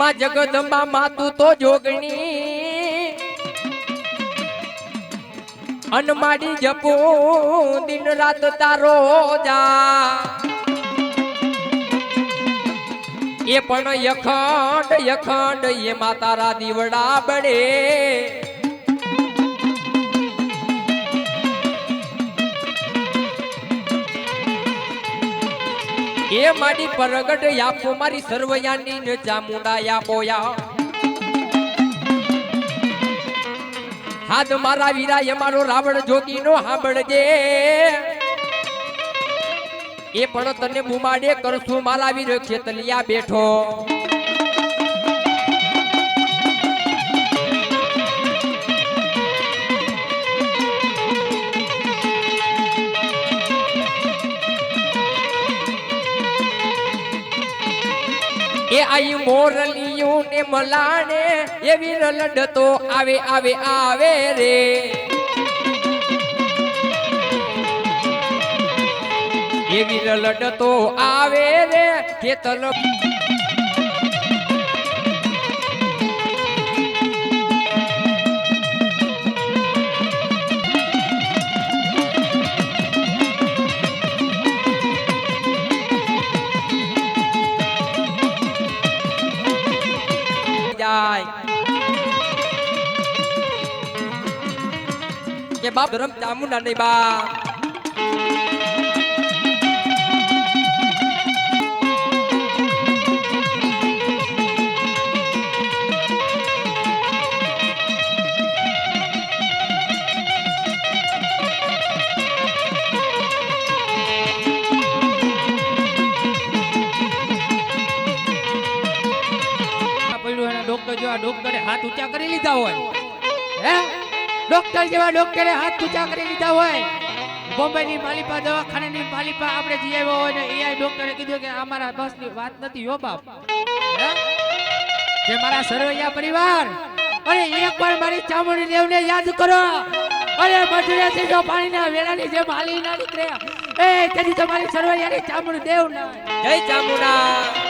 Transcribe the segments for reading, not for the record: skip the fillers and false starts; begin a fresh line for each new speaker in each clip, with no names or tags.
માં જગદંબા માતું તો જોગણી અનમાડી જપું દિન રાત તારો જા એ પણ યખંડ યખંડ એ માતારા દીવડા બળે એ માડી પરગટ યાપો મારી સર્વયાની ને ચામુંડા યાપોયા હાથ મારા વીરા મારો રાવણ જોગીનો સાંભળજે એ પણ તને બુમાડે કરશું મારા વીર ખેતલિયા બેઠો એ આઈ મોરલિયું ને મલાને એવી લડતો આવે આવે આવે રે એવી લડતો આવે રે ખેતલ કે બાપ ધરમ ચામુંડા નહીં બા
ડોક્ટર જેવા ડોક્ટરે હાથ ઊંચા કરી લીધા હોય હે ડોક્ટર જેવા ડોક્ટરે હાથ ઊંચા કરી લીધા હોય બોમ્બે ની માલિપા દવાખાનાની માલિપા આપણે જઈ આવ્યો હોય ને એ ડોક્ટરે કીધું કે અમારા બસ ની વાત નથી હો બાપ જે મારા સરવૈયા પરિવાર અરે એકવાર મારી ચામુંડી દેવને યાદ કરો અરે મજરેથી જો પાણીના વેલાની જે માલી ના નીકળે એ તેની તમારી સરવૈયાની ચામુંડી દેવ ના
જય ચામુંડા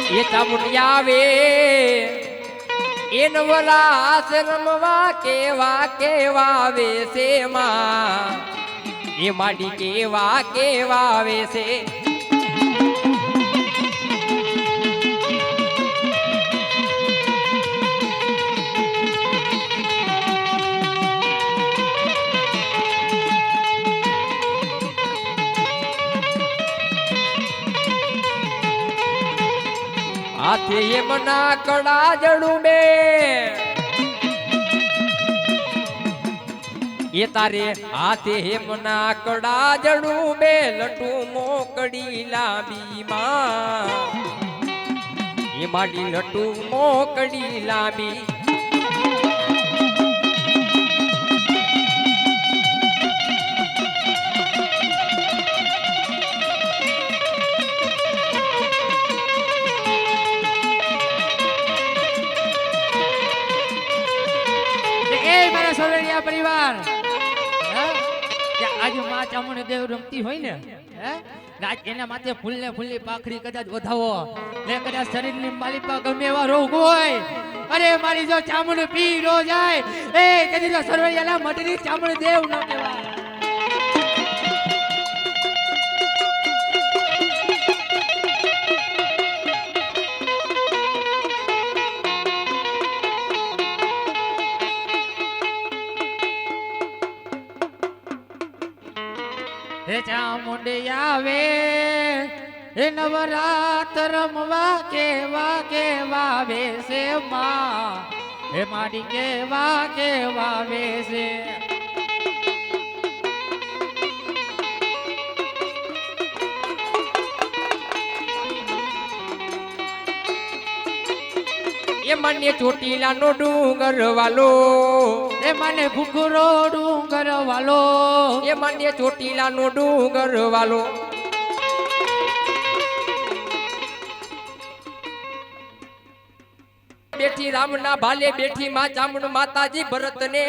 એ ચામુંડિયા આવે એ નવરાસ રમવા કેવા કેવા વેસે માં એ માડી કેવા કેવા વેસે હાથે એમના કડા જડું બે એ તારે હાથે એમના કડા જડું બે લટુ મોકડી લાંબી માં એ માડી લટુ મોકડી લાંબી
સરવૈયા પરિવાર આજે માં ચામુંડી દેવ રમતી હોય ને રાજ એના માથે ફૂલને ફૂલની પાખડી કદાચ વધાવો ને કદાચ શરીરની માલિપા ગમે એવા રોગ હોય અરે મારી જો ચામુંડી પીરો જાય એ કદી તો સરવૈયાના મઢની ચામુંડી દેવ ન કહેવાય હે ચામુંડી આવે હે નવરાત રમવા કેવા કેવા વેસે માં હે માડી કેવા કેવા વેસે
એ મને ચોટીલાનો ડુંગર વાલો,
એ મને ભૂખરો ડુંગર વાલો,
એ મને ચોટીલાનો ડુંગર વાલો. બેઠી રામના ભાલે બેઠી માં ચામુંડ માતાજી ભરતને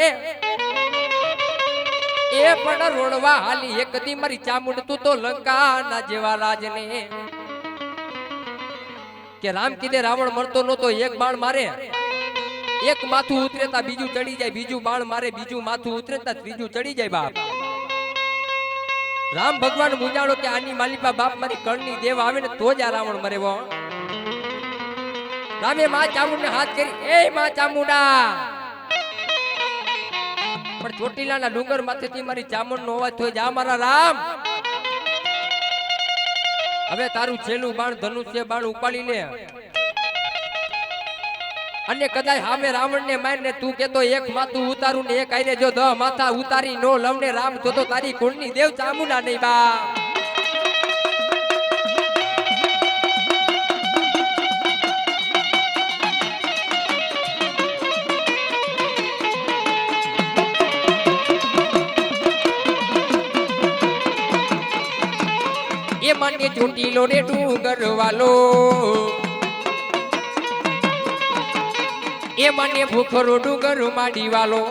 એ પણ રોડવા હાલી એક દી મારી ચામુંડ તું તો લંકાના જેવા રાજને. કે રામ કીધે રાવણ મરતો નતો, એક બાણ મારે એક માથું ઉતરેતા બીજું ચડી જાય, બીજું બાણ મારે બીજું માથું ઉતરેતા ત્રીજું ચડી જાય. બાપ રામ ભગવાન મુંજાણો કે આની માલિપા બાપ મારી કણની દેવ આવે ને તો જ આ રાવણ મરે. વો રામે માં ચામુંડ ને હાથ કરી, એ માં ચામુંડા, પણ ચોટીલાના ડુંગર માંથી મારી ચામુંડ નો અવાજ થયો. જા મારા રામ, હવે તારું છેલ્લું બાણ ધનુષ્ય બાણ ઉપાડી લે, અને કદાચ સામે રાવણ ને મારીને તું કેતો એક માથું ઉતારું ને એક આઈને જો 10 માથા ઉતારી નો લવને રામ તો તારી કુળની દેવ ચામુંડા નહીં. બા એ મને ચોટીલો રે ડુંગર વાલો, એ મને ભૂખરો ડુંગર માડી વાલો.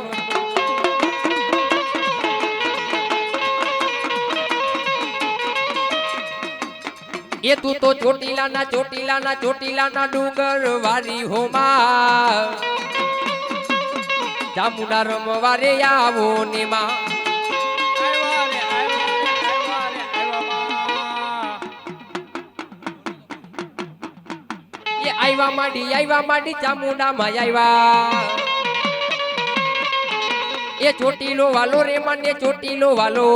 એ તું તો ચોટીલાના ચોટીલાના ચોટીલાના ડુંગર વારી હોમાં ચામુંડા રમવા રે આવો ને માં. આવ્યા માડી ચામુંડા માં આવ્યા. એ ચોટીલો વાલો રે મને ચોટીલો વાલો,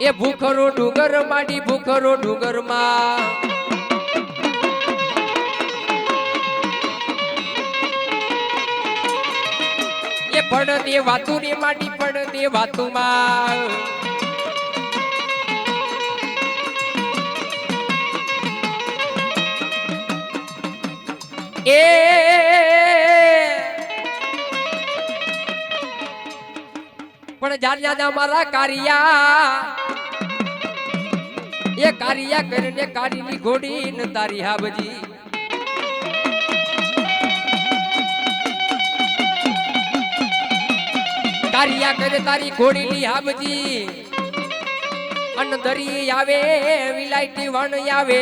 એ ભૂખરો ડુંગર માડી ભૂખરો ડુંગર માં. એ પણ દે વાતું રે માડી પણ દે વાતું માં. એ પણ જાન્યા મારા કારિયા, એ કારિયા કરીને કારીની ઘોડી ન તારી હાબજી. કારિયા કરે તારી ઘોડીની હાબજી, અન દરી આવે વિલાયતી વણ આવે.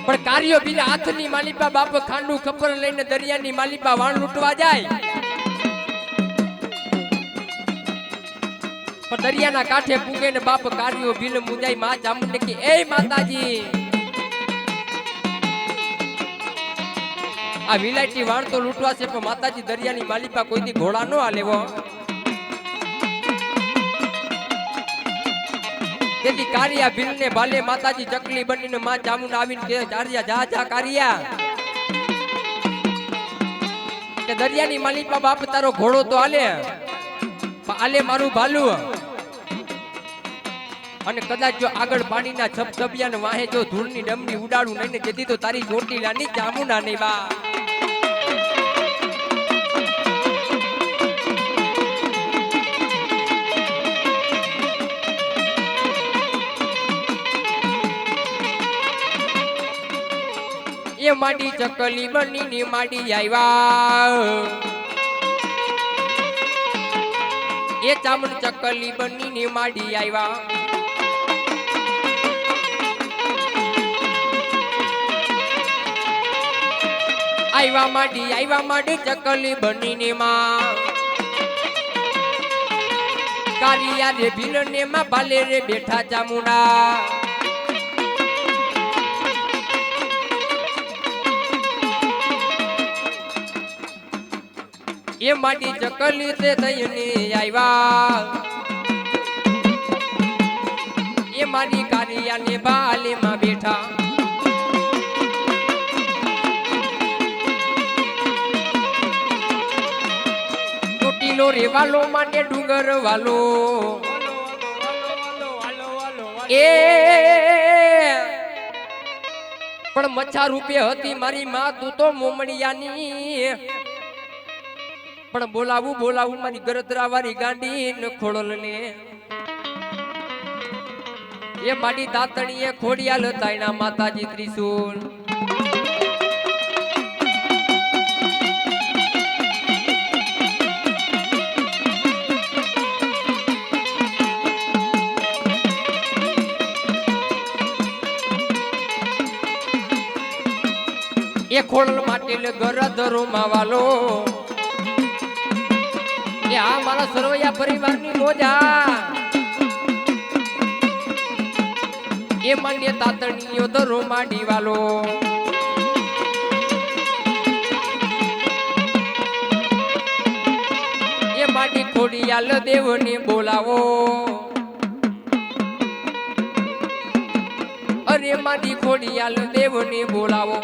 પણ કાર્યો બીજા હાથની માલિપા બાપ ખાંડું ખપર લઈને દરિયાની માલિપા વાણ લૂંટવા જાય, પણ દરિયાના કાંઠે પૂગે ને બાપ કાર્યો ભીલ મુંજાઈ. માં ચામુંડ કે એ માતાજી, આ વિલાયતી વાણ તો લૂંટવા છે, પણ માતાજી દરિયાની માલિપા કોઈ દી ઘોડા નો આલેવો. તેથી કારિયા ભીલ ને ભાલે માતાજી ચકલી બનીને માં ચામુંડ આવીને કે ચારિયા જા જા કારિયા, કે દરિયાની માલિપા બાપ તારો ઘોડો તો આલે, આલે મારું ભાલું. અને કદાચ જો આગળ પાણીના છપછપિયા ને વાહે જો ધૂળની ડમરી ઉડાડું નહીં ને જેથી તો તારી ચોટીલાની ચામુંડા નહીં. બા એ માડી ચકલી બનીને માડી આવ્યા, એ ચામુંડ ચકલી બનીને માડી આવ્યા. આવ્યા માડી ચકલી બનીને માં. કારિયા રે ભીલ ને માં ભાલે રે બેઠા ચામુંડા. એ માડી ચકલી તે થઈને આવ્યા, એ માડી કારિયા ને ભાલે માં બેઠા. ચોટીલો વાલો રે વાલો માટે ડુંગર વાલો એ પણ મચ્છા રૂપે હતી મારી માં તું તો મોમણિયાની પણ બોલાવું બોલાવું મારી ગરદરા વાળી ગાંડી ને ખોડલ ને એ મારી દાતણીએ ખોડિયાલ હતા એના માતાજી ત્રિશુલ એ ખોડલ માટે ગરદરો માવાલો એ આ મારા સરવૈયા પરિવારની મોજા એ માન્ય તાતણીયો દરો માડી વાલો એ માડી ખોડિયાલ દેવને બોલાવો અરે માડી ખોડિયાલ દેવને બોલાવો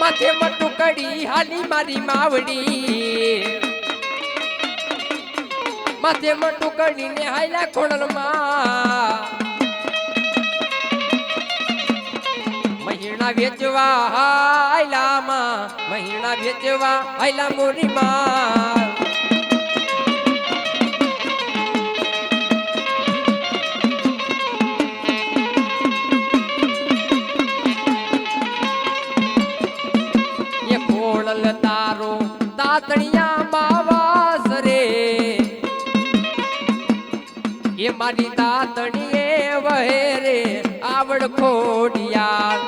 માથે મટુકડી હાલી મારી માવડી માથે મટુકડી ને હાયલા ખોડલમાં મહિના વેચવા હાયલામાં મહિના વેચવા હાયલા મોરીમાં તારો તાતણિયા બાવાસ રે એ મારી તાતણીએ વહે રે આવડ ખોડિયાર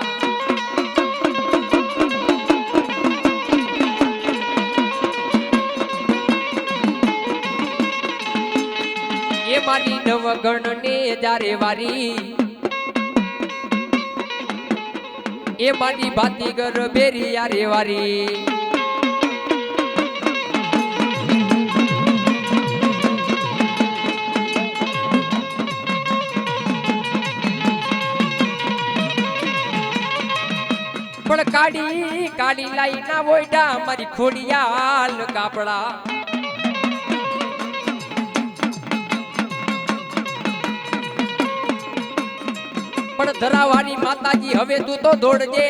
એ મારી નવગણ ને જારે વારી એ મારી ભાતીગર બેરી યારે વારી પણ કાઢી કાઢી લાઈ ના બોયડા મારી ખોડિયાલ કાપડા પણ ધરાવાળી માતાજી હવે તું તો દોડજે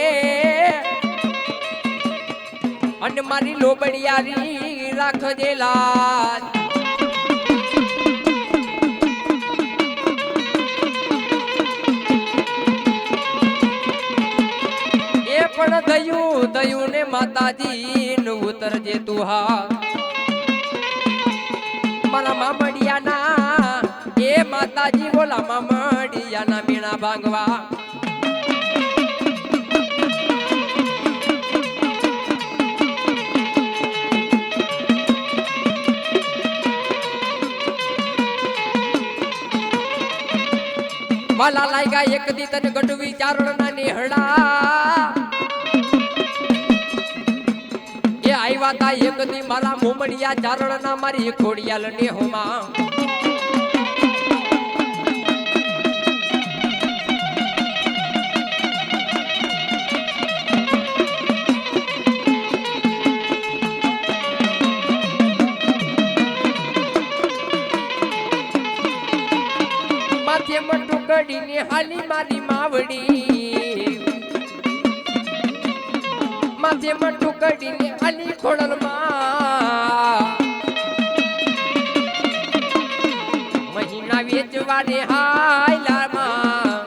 અને મારી લોબડિયારી રાખજે લાજ એ પણ દયું દયું ને માતાજી નું ઉતરજે તું હા મારા મામડિયાના એ માતાજી બોલા મામડિયાના મીણા ભાંગવા વાલા લાગ્યા એક દી તને ગઢવી ચારણ ના નેહડા એ આવ્યા તા એક દી મારા મોમડિયા ચારણ ના મારી ખોડિયાલ નેહોમાં માથે મટુ કડીને હાલી મારી માવડી માથે મટુ કડીને હાલી ખોડલમાં મહિના વેચવા રે હાયલામાં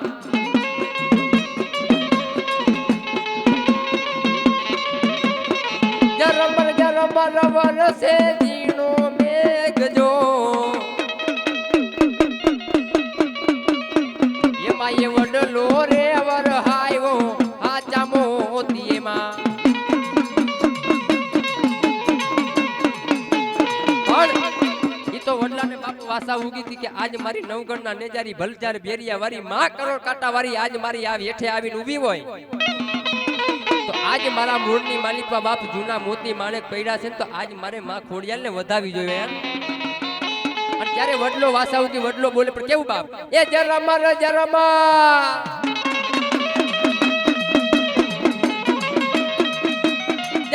જરમર જરમર વરસે જીણો મેઘજો એ વડલો રે વર હાયો આચા મોતી એમાં ઈ તો વડલાને બાપુ વાસા ઉગી હતી કે આજ મારી નવગણના નેજારી ભલજાર બેરિયા વાળી માં કરોડ કાંટા વાળી આજ મારી આ હેઠે આવીને ઊભી હોય તો આજ મારા મૂળની માલિકા બાપ જૂના મોતી માણેક પડ્યા છે તો આજ મારે માં ખોડિયાલને વધાવી જોઈએ એમ ત્યારે વડલો વાસાઉથી વડલો બોલે પણ કેવું બાપ એ જરમર જરમર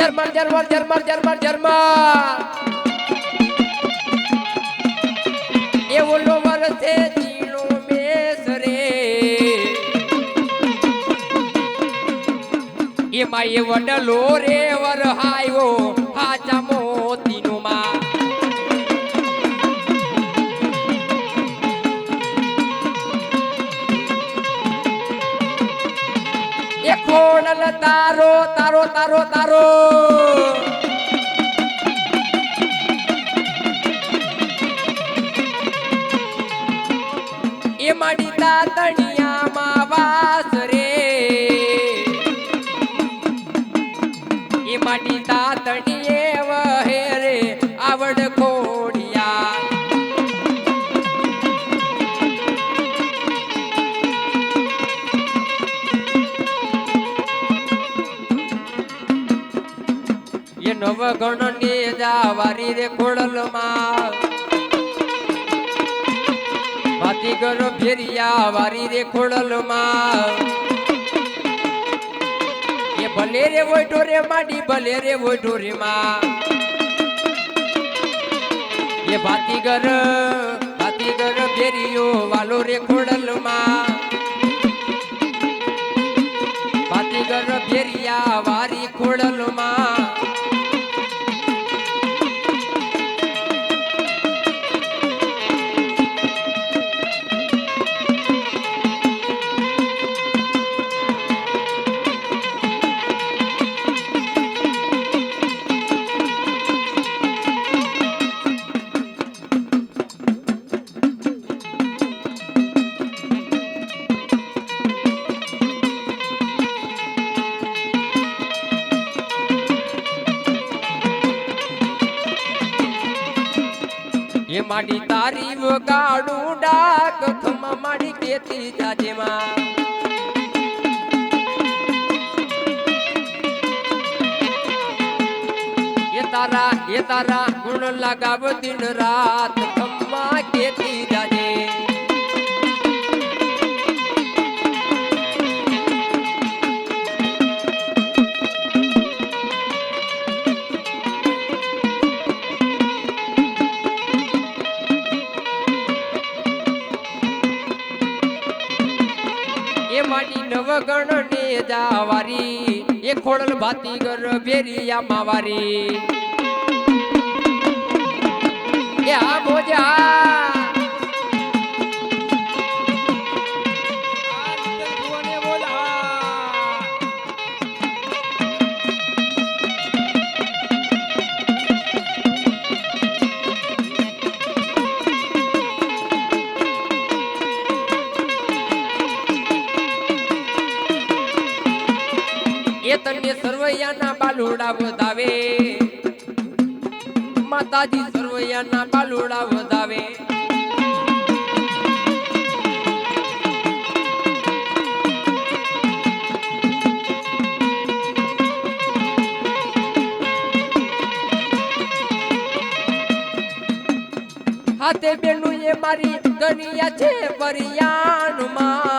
જર્મન જર્મન જર્મન જર્મન જર્મન એ ઓલો વરસે જીણો મેસ રે એમાં એ વડલો રે વરહાયો હાચા મોતીનો માં એ ખોડલ તારો તારો તારો તારો એ માડી તાતણિયામાં વાસ રે એ માડી તાતણીએ વહે રે આવડ ખોડિયા એ નવગણ ને જાવારી રે ખોડલમાં ભાતીગર ફેરિયા વારી રે ખોડલમાં એ ભલે રે વોઢો રે માડી ભલે રે વોઢો રે માં એ ભાતીગર ફેરિયો વાલો રે ખોડલમાં ભાતીગર ફેરિયા વારી ખોડલમાં એ માડી તારી વગાડું ડાક ખમા માડી કેતી જાજેમાં એ તારા ગુણ લગાવ દિન રાત ખમા કેતી જાજે માડી નવગણ ને જાવારી એ ખોડલ ભાતીગર બેરિયા માવારી એ આ મોજા એ તને સરવૈયાના બાલુડા વધાવે માતાજી સરવૈયાના બાલુડા વધાવે હાથે બેનું એ મારી ગનિયા છે પરિયાણમાં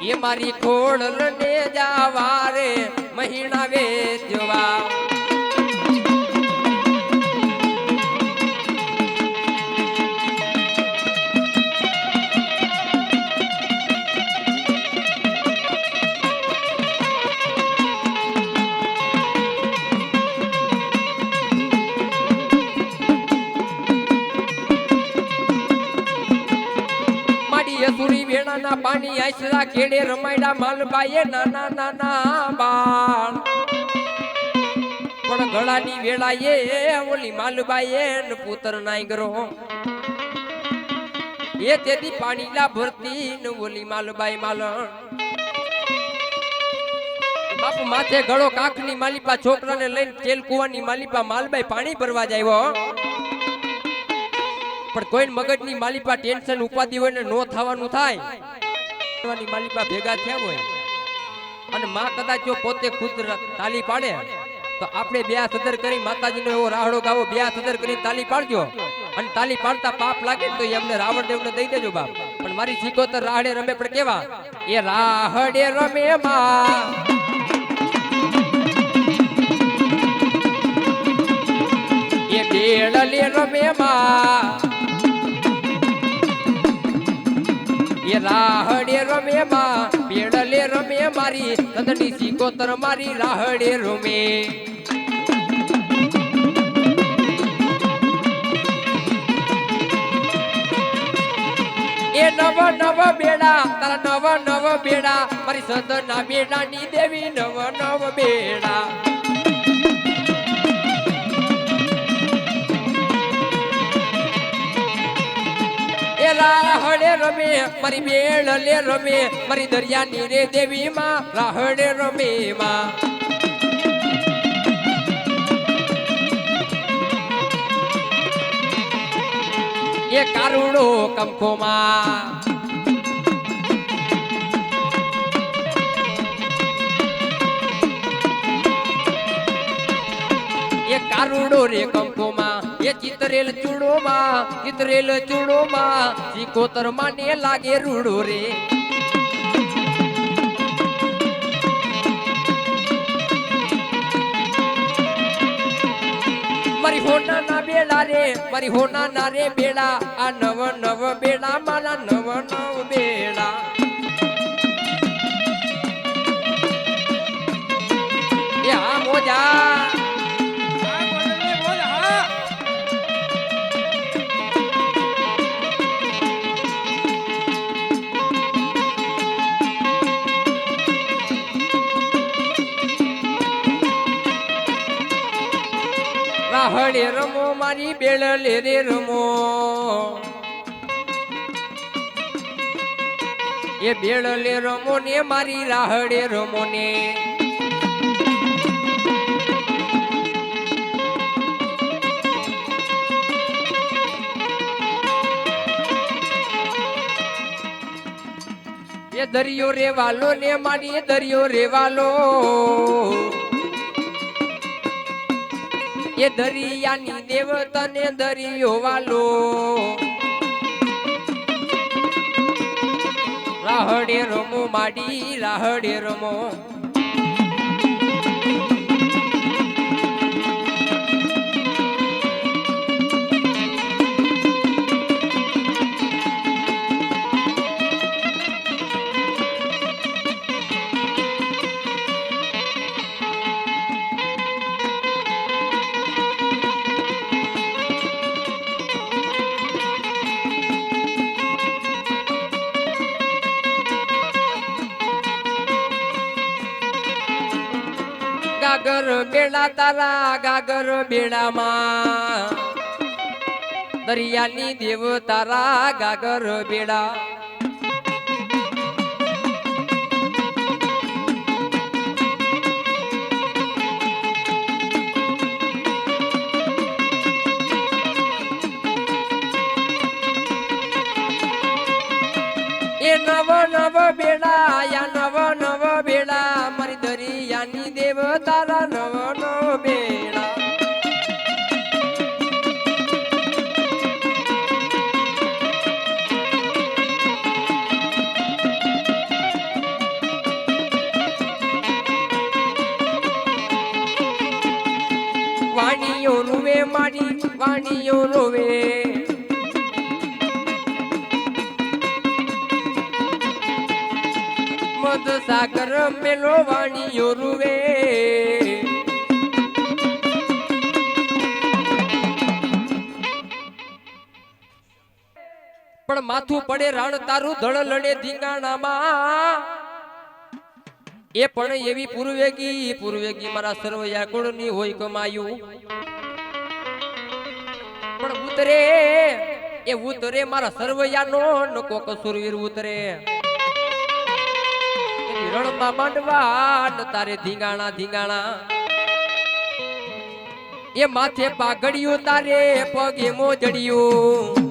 એ મારી ખોડલ ને જાવારે મહિના વેચવા સુરી વેણાના પાણી આશરા કેડે રમાયડા માલબાઈએ નાના નાના બાળ પણ ગળાની વેળાએ ઓલી માલબાઈએ ન પુત્ર નાઈ ગરો એ તેદી પાણીલા ભરતી ન ઓલી માલબાઈ માલણ બાપુ માથે ગળો કાખની માલિપા છોકરાને લઈને તેલ કુવાની માલિપા માલબાઈ પાણી ભરવા જાયો પણ કોઈ મગજની માલિપા ટેન્શન ઉપાધિ હોય ને નો થવાનું થાય માલિપા ભેગા થયા હોય અને માં કદાચ જો પોતે ખુદ તાલી પાડે તો આપણે બે સદર કરી માતાજીનો એવો રાહડો ગાવો બે સદર કરી તાલી પાડજો અને તાલી પાડતા પાપ લાગે તો એમને રાવણ દેવને દઈ દેજો બાપ પણ મારી સિકોતર રાહડે રમે પણ કેવા એ રાહડે રમે માં બેડલે રમે માં એ રાહડે રમે માં બેડલે રમે મારી નંદની સિકોતર મારી રાહડે રમે એ નવ નવ બેડા તારા નવ બેડા મારી સદના બેડાની દેવી નવ બેડા એ રાહડે રમે મારી બેડલે રમે મારી દરિયાની રે દેવી માં રાહડે રમે માં એ કારુડો કંખોમાં એ કારુડો રે કંખોમાં એ ચિતરેલ ચૂડોમાં સિકોતર માને લાગે રૂડો રે મારી હોના ના બેડા રે મારી હોના ના રે બેડા આ નવ બેડા મારા નવ બેડા એ હા મોજા રાહડે રમો મારી બેડલે રે રમો એ બેડલે રમો ને મારી રાહડે રમો ને એ દરિયો રે વાલો ને મારી દરિયો રે વાલો એ દરિયાની દેવતા ને દરિયો વાલો રાહડે રમો માડી રાહડે રમો ગાગર બેડા તારા ગાગર બેડામાં દરિયાની દેવ તારા ગાગર બેડા એ નવ બેડા યા નવ બેડા મારી દરિયાની દેવ તારા નવ બેડા વાણીઓ રોવે મારી વાણીઓ રોવે મદ સાગર મેલો વાણીઓ રૂવે પણ માથું પડે રાણ તારું ધળ લડે ધીંગાણામાં એ પણ એવી પૂર્વેગી મારા સર્વયા કુળની હોય કમાયું પણ ઉતરે મારા સર્વયાનો નકો કસુરવીર ઉતરે રણમાં માંડવા તારે ધીંગાણા એ માથે પાઘડિયું તારે પગે મોજડિયું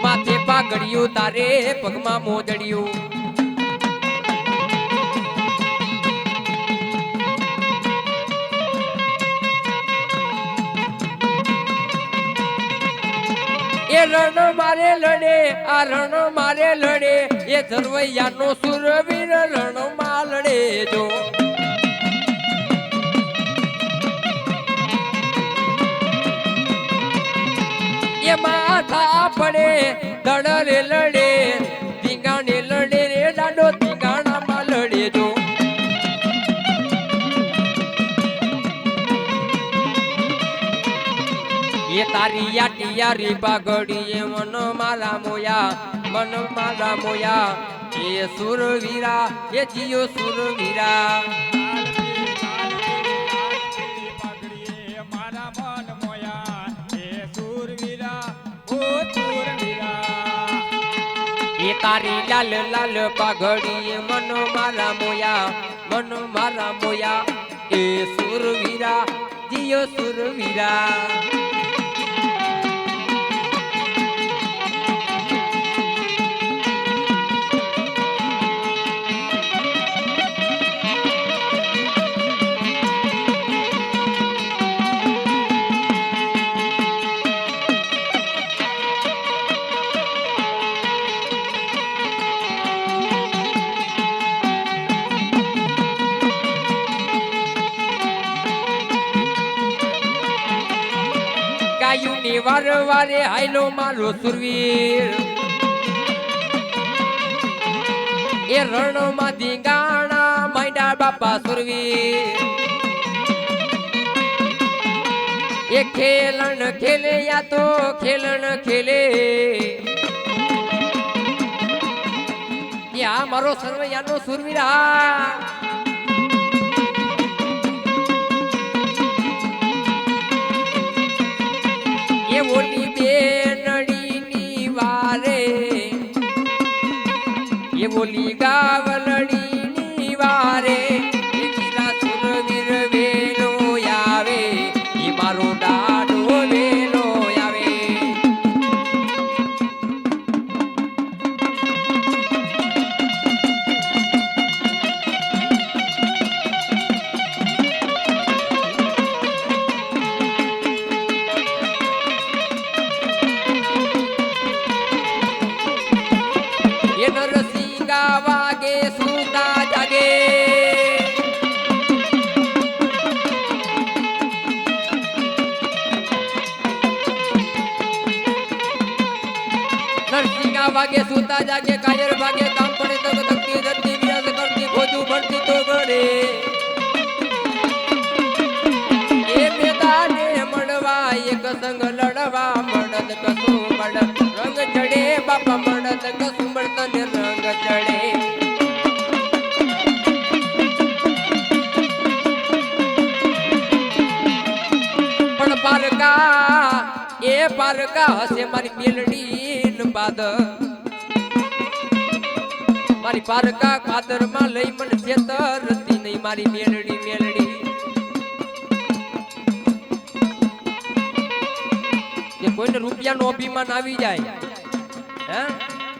માથે પાઘડિયું તારે પગમાં મોજડિયું એ એ રણ મારે લડે આ રણ મારે લડે એ ધરવૈયાનો સુરવીર રણ માં લડે જો એ માથા પડે દડરે લડે ધીંગાણે લડે રે દાડો ધીંગાણામાં લડે જો એ તારી યાટિયારી પાઘડી એ મન મારા મોયા એ સુરવીરા એ જીયો સુરવીરા એ તારી લાલ લાલ પાઘડી મન મારા મોયા એ સુરવીરા જીયો સુરવીરા ગાયુની વારે હાયલો મારો સુરવીર એ રણમાં ધીંગાણા માંડ્યા બાપા સુરવીર એ ખેલણ ખેલે યા તો ખેલણ ખેલે આ મારો સર્વૈયાનો સુરવીર એ ઓલી બેનડીની વારે એ ઓલી ગાવલડીની વારે એ ગીરા સુરવીર વેલો આવે એ મારો દાડો વેલો આવે એ નરસિંગા વાગે સુતા જાગે નરસિંગા વાગે સુતા જાગે કાયર ભાગે કામ પડે તક ધકતી ધરતી વિરાજ કરતી ખોજું ભરતી તો ગળે એ મેદાને મળવા એક સંગ લડવા મળદ કસું મળદ રંગ ચડે બાપા મળદ કસું તને રંગ ચડે પણ પારકા હશે મારી મેલડી બાદ મારી પારકા કાદર માં લઈ મને છેતરતી નહીં મારી મેલડી કે કોઈને રૂપિયાનો અભિમાન આવી જાય હે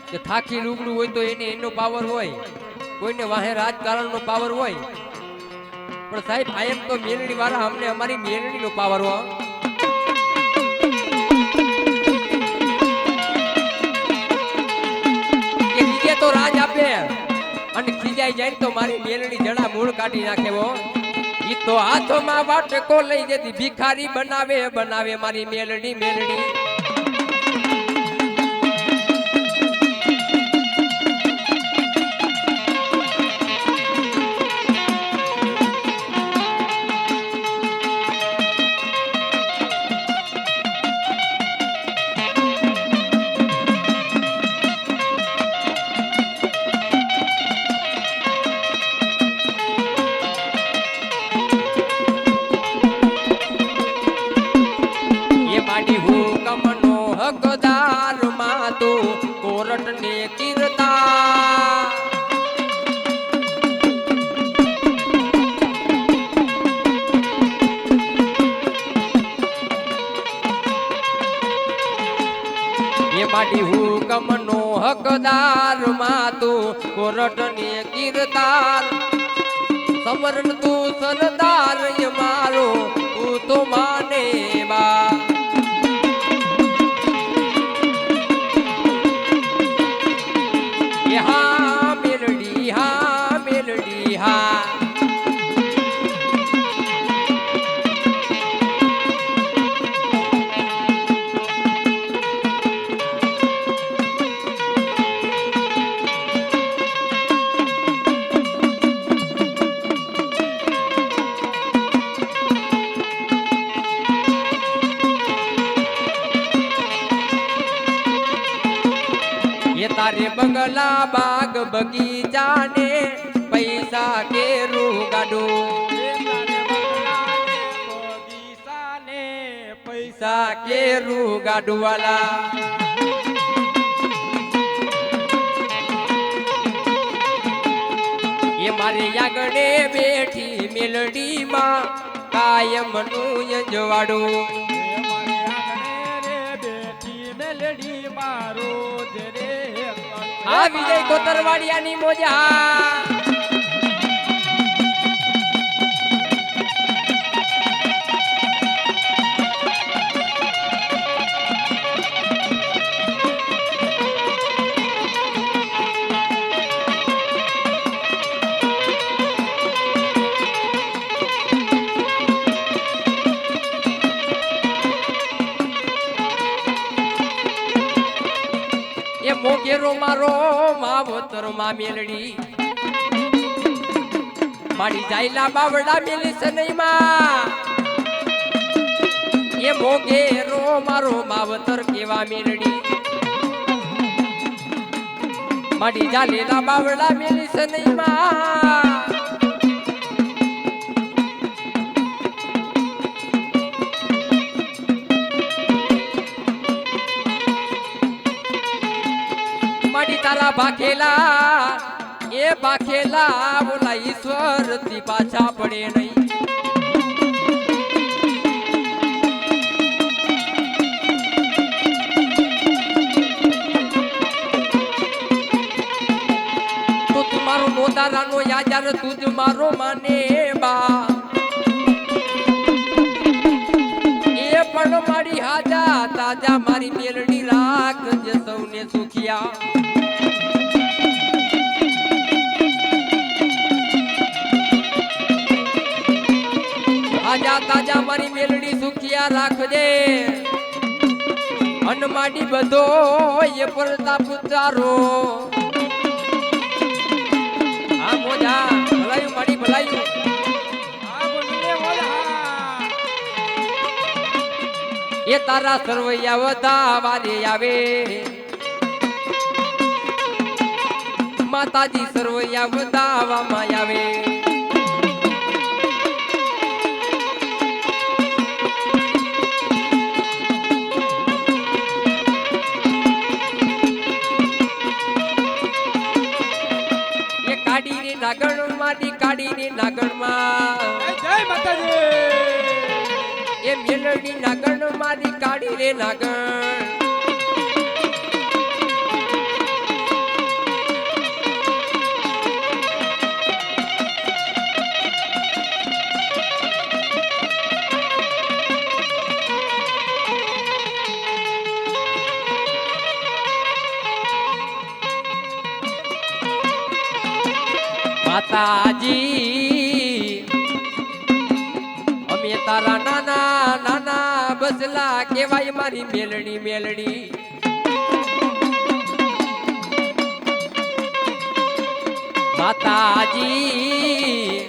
કે થાકી લુગડું હોય તો એને એનો પાવર હોય કોઈને વાહે રાજકારણનો પાવર હોય પણ સાહેબ આયમ તો મેલડી વાળા અમને અમારી મેલડીનો પાવર હોય કે બીજે તો રાજ આપે અને ખીજાઈ જાય તો મારી મેલડી જડા મૂળ કાઢી નાખે વો ઈ તો હાથમાં વાટકો લઈ જતી ભિખારી બનાવે મારી મેલડી હુકમનો હકદાર માં તો કોરટ ને કીર્તા એ માટી હુકમનો હકદાર માં તો કોરટ ને કીર્તાર સમરણ તું સરદાર મારો તું તો માને બા મારે બંગલા બાગ બગીચા ને પૈસા કેરું ગાડું પૈસા કેરું ગાડું વાલા એ મારે આગળે બેઠી મેલડીમાં કાયમ નું જવાડું આ વિજય કોતરવાડિયાની મોજા એ મોગેરો મારો માવતર માં મેલડી મારી જાયલા બાવડા મેલી સનઈમાં એ મોગેરો મારો માવતર કેવા મેલડી મારી જાલેલા બાવડા મેલી સનઈમાં તારા બાખેલા એ બાખેલા બોલા ઈશ્વર થી પાછા પડે નહીં તો તું મારો મોદારાનો યાજાર તુજ મારો માને બા એ પણ મારી હાજા તાજા મારી મેલડી રાખ જે સૌને સુખિયા તાજા તાજા મારી મેલડી સુખિયા રાખજે અનમાડી બધો એ પ્રતાપ તારો આ મોજા ભલાયું માડી ભલાયું એ તારા સરવૈયા વધાવા દે આવે માતાજી સરવૈયા વધાવામાં આવે નાગણ માંથી કાઢીને નાગણ માં જય માતાજી એ મેલડી નાગણ માંથી કાઢીને નાગણ માતાજી અમે તારા નાના નાના બસલા કેવાય મારી મેલડી મેલડી માતાજી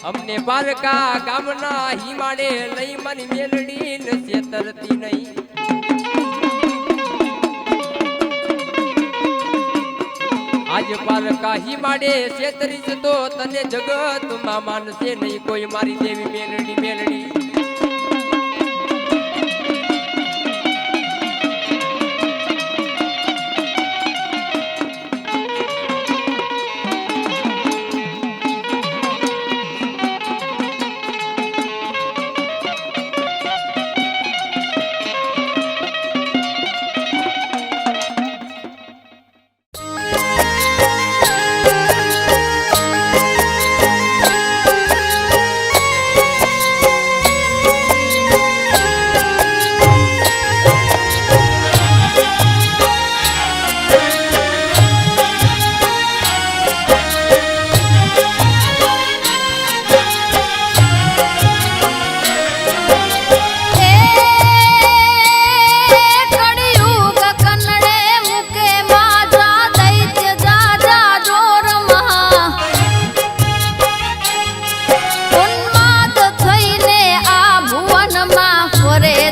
અમને પારકા ગામના હિમાડે લઈ મારી મેલડી ને છેતરતી નહીં આજ પારકા હિમાડે છેતરીશ તો તને જગત માં માનશે નહીં કોઈ મારી દેવી મેલડી મેલડી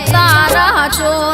તારા ચોર